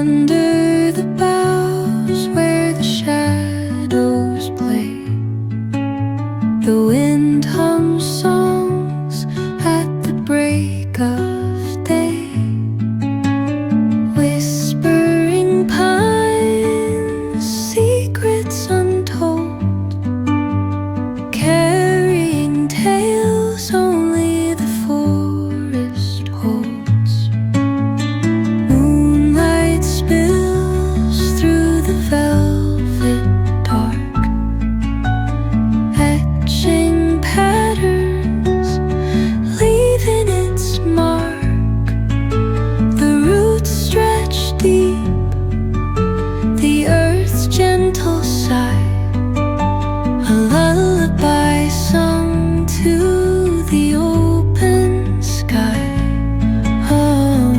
Under the boughs where the shadows play, the wind hums songs at the break of day. Whispering pines, secrets untold, carrying tales only the forest holds. Moonlight spills through the velvet dark, etching patterns, leaving its mark. The roots stretch deep, the earth's gentle sigh, a lullaby sung to the open sky. Oh,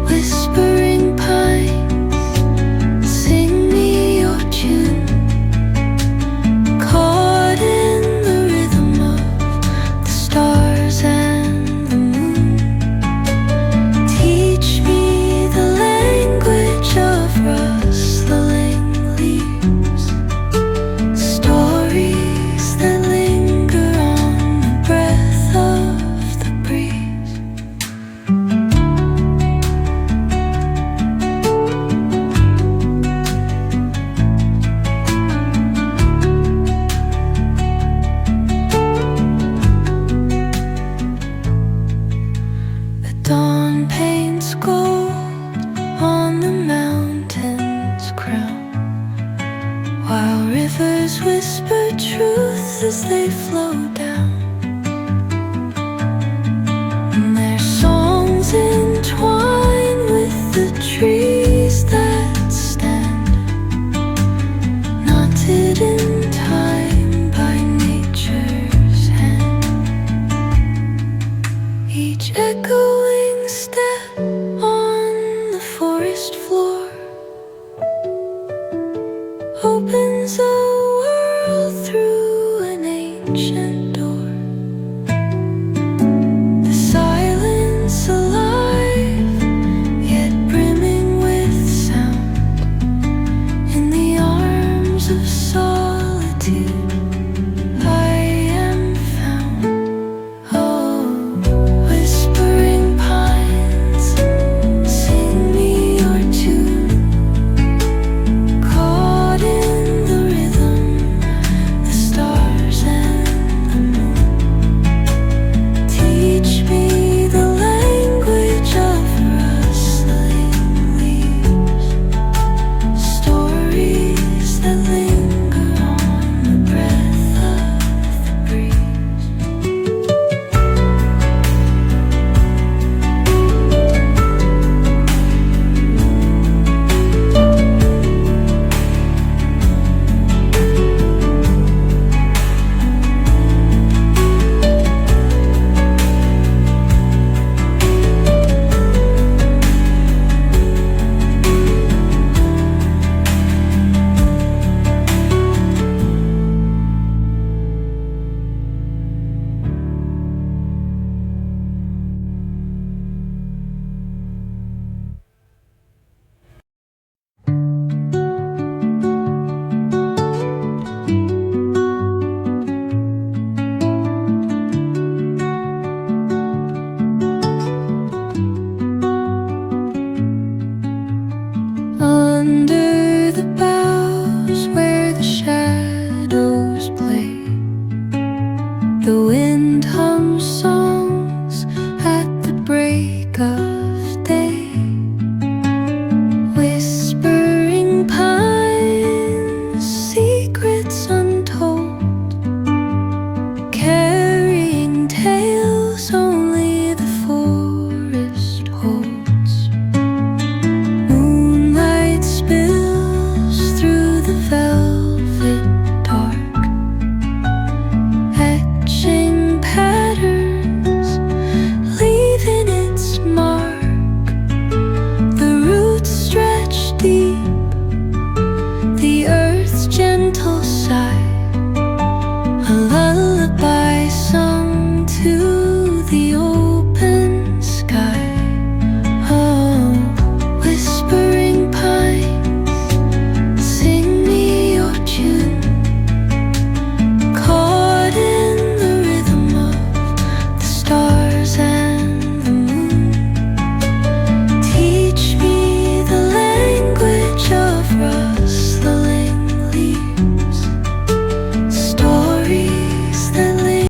whispering pines, sing me your tune, caught in the rhythm of the stars and the moon. Teach me the language of rustling leaves, stories that linger on the breath of the breeze. The dawn paints gold on the mountain's crown, while rivers whisper truth as they flow down. And their songs entwine with the trees that stand, knotted in time by nature's hand. Each echoing step on the forest floor opens up